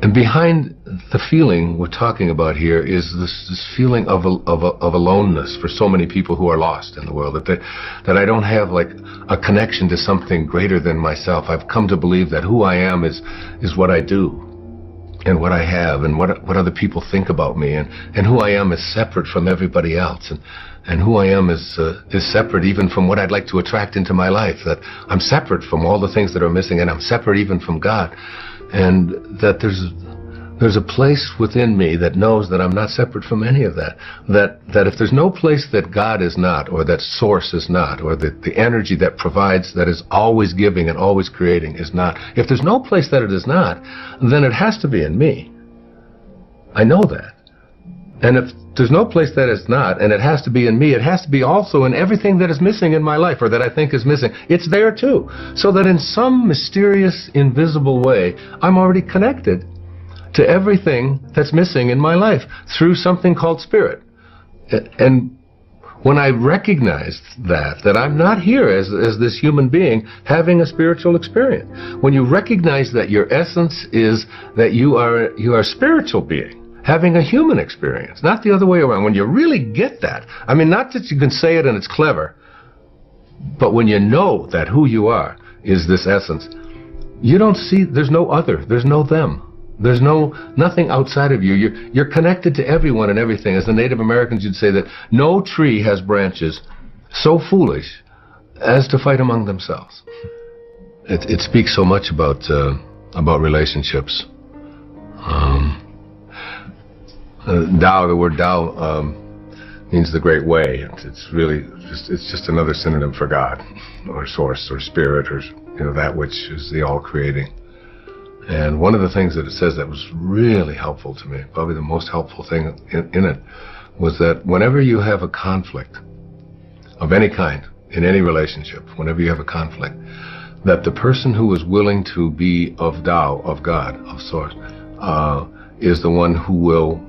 And behind the feeling we're talking about here is this feeling of aloneness for so many people who are lost in the world, that I don't have like a connection to something greater than myself. I've come to believe that who I am is what I do and what I have and what other people think about me, and who I am is separate from everybody else, and who I am is separate even from what I'd like to attract into my life, that I'm separate from all the things that are missing, and I'm separate even from God. And that there's a place within me that knows that I'm not separate from any of that. That if there's no place that God is not, or that source is not, or the energy that provides, that is always giving and always creating is not, if there's no place that it is not, then it has to be in me. I know that. And if there's no place that it's not, and it has to be in me, it has to be also in everything that is missing in my life, or that I think is missing. It's there too. So that in some mysterious, invisible way, I'm already connected to everything that's missing in my life through something called spirit. And when I recognized that I'm not here as this human being having a spiritual experience, when you recognize that your essence is that you are a spiritual being, having a human experience, not the other way around. When you really get that, I mean, not that you can say it and it's clever, but when you know that who you are is this essence, you don't see, there's no other, there's no them. There's nothing outside of you. You're connected to everyone and everything. As the Native Americans, you'd say that no tree has branches so foolish as to fight among themselves. It speaks so much about relationships. Tao, the word Tao means the great way. It's really just another synonym for God, or source, or spirit, or that which is the all-creating. And one of the things that it says that was really helpful to me, probably the most helpful thing in it, was that whenever you have a conflict of any kind in any relationship, whenever you have a conflict, that the person who is willing to be of Tao, of God, of Source, is the one who will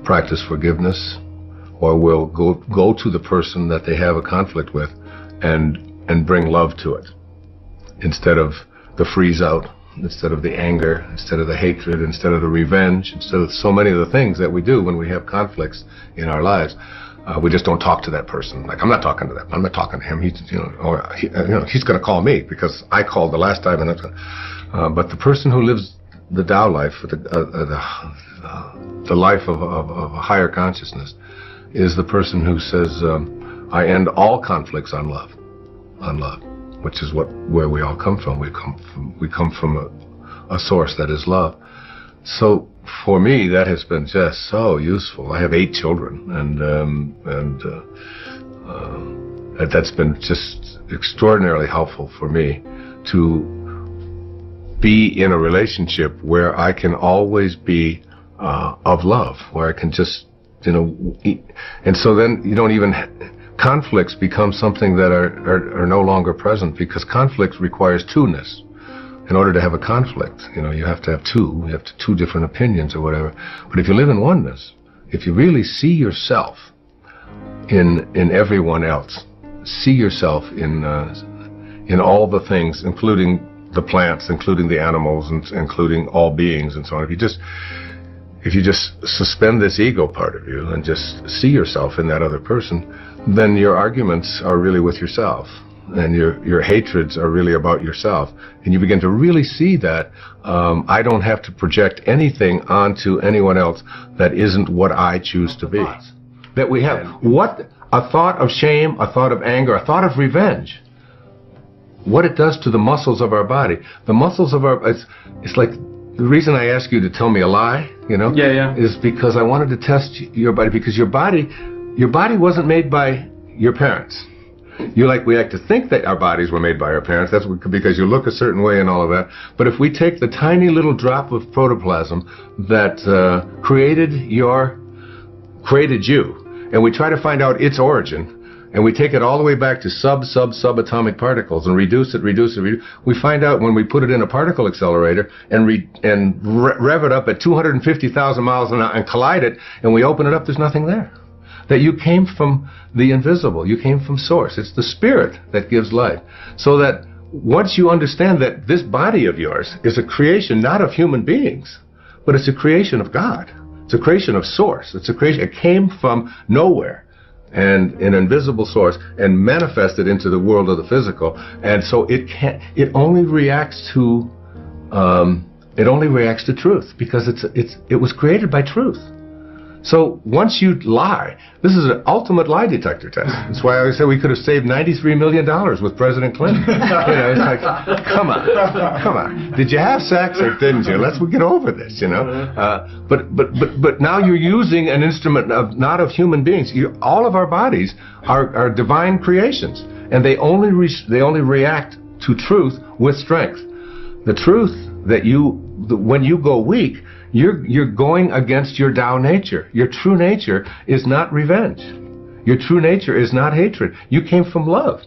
practice forgiveness, or will go to the person that they have a conflict with and bring love to it, instead of the freeze out, instead of the anger, instead of the hatred, instead of the revenge, instead of so many of the things that we do when we have conflicts in our lives. We just don't talk to that person. Like, I'm not talking to that. I'm not talking to him. He's going to call me because I called the last time. But the person who lives the Tao life, the life of a higher consciousness, is the person who says, I end all conflicts on love, which is where we all come from. We come from a source that is love. So for me, that has been just so useful. I have 8 children, and that's been just extraordinarily helpful for me to be in a relationship where I can always be of love, where I can just, and so then you don't even, conflicts become something that are no longer present, because conflict requires two-ness. In order to have a conflict, you have to have two different opinions or whatever. But if you live in oneness, if you really see yourself in everyone else, see yourself in all the things, including the plants, including the animals, and including all beings and so on. If you just suspend this ego part of you and just see yourself in that other person, then your arguments are really with yourself, and your hatreds are really about yourself, and you begin to really see that I don't have to project anything onto anyone else that isn't what I choose to be. That we have a thought of shame, a thought of anger, a thought of revenge, what it does to the muscles of our body. The muscles of our, it's like, the reason I ask you to tell me a lie, is because I wanted to test your body, because your body wasn't made by your parents. We like to think that our bodies were made by our parents. That's because you look a certain way and all of that. But if we take the tiny little drop of protoplasm that created you, and we try to find out its origin, and we take it all the way back to subatomic particles and reduce it, we find out when we put it in a particle accelerator and rev it up at 250,000 miles an hour and collide it, and we open it up, there's nothing there. That you came from the invisible, you came from Source. It's the spirit that gives life. So that once you understand that this body of yours is a creation not of human beings, but it's a creation of God. It's a creation of source. It's a creation. It came from nowhere, and an invisible source, and manifested into the world of the physical. And so it only reacts to truth, because it was created by truth. So once you lie, this is an ultimate lie detector test. That's why I always say we could have saved $93 million with President Clinton. It's like, come on. Did you have sex or didn't you? Let's get over this, But now you're using an instrument not of human beings. All of our bodies are divine creations, and they only react to truth with strength. The truth that when you go weak, you're going against your Tao nature. Your true nature is not revenge. Your true nature is not hatred. You came from love,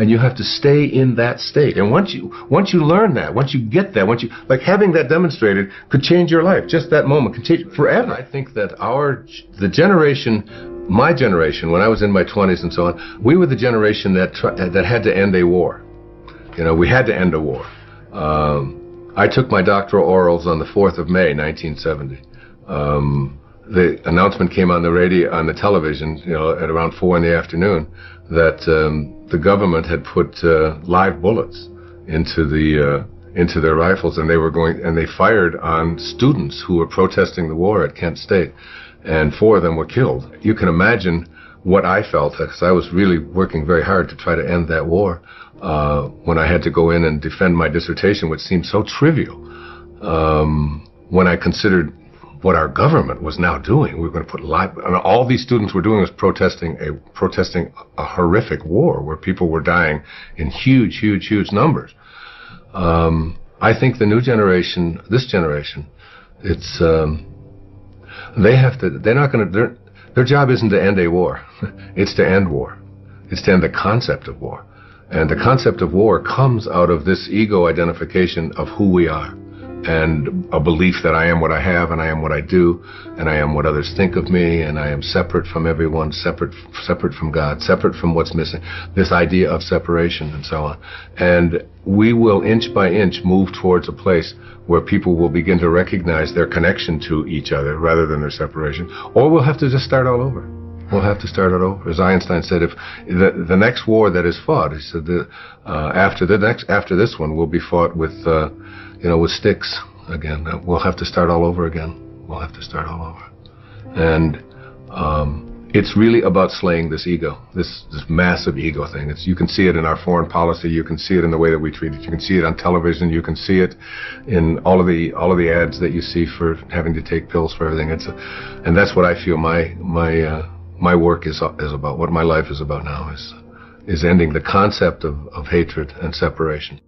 and you have to stay in that state. And once you learn that, once you get that, like having that demonstrated could change your life. Just that moment could change forever. I think that my generation, when I was in my 20s and so on, we were the generation that had to end a war. We had to end a war. I took my doctoral orals on the 4th of May, 1970. The announcement came on the radio, on the television, at around 4 in the afternoon, that the government had put live bullets into their rifles, and they fired on students who were protesting the war at Kent State, and 4 of them were killed. You can imagine what I felt, because I was really working very hard to try to end that war, when I had to go in and defend my dissertation, which seemed so trivial, when I considered what our government was now doing. We were going to put and all these students were doing was protesting a horrific war where people were dying in huge numbers. I think the new generation, this generation, their job isn't to end a war. It's to end war. It's to end the concept of war. And the concept of war comes out of this ego identification of who we are, and a belief that I am what I have, and I am what I do, and I am what others think of me, and I am separate from everyone, separate from God, separate from what's missing. This idea of separation and so on. And we will inch by inch move towards a place where people will begin to recognize their connection to each other rather than their separation. Or we'll have to just start all over. We'll have to start it over. As Einstein said, if the next war that is fought, he said, after this one will be fought with sticks again. We'll have to start all over again. We'll have to start all over. And it's really about slaying this ego, this massive ego thing. You can see it in our foreign policy. You can see it in the way that we treat it. You can see it on television. You can see it in all of the ads that you see for having to take pills for everything. And that's what I feel my work is about. What my life is about now is ending the concept of hatred and separation.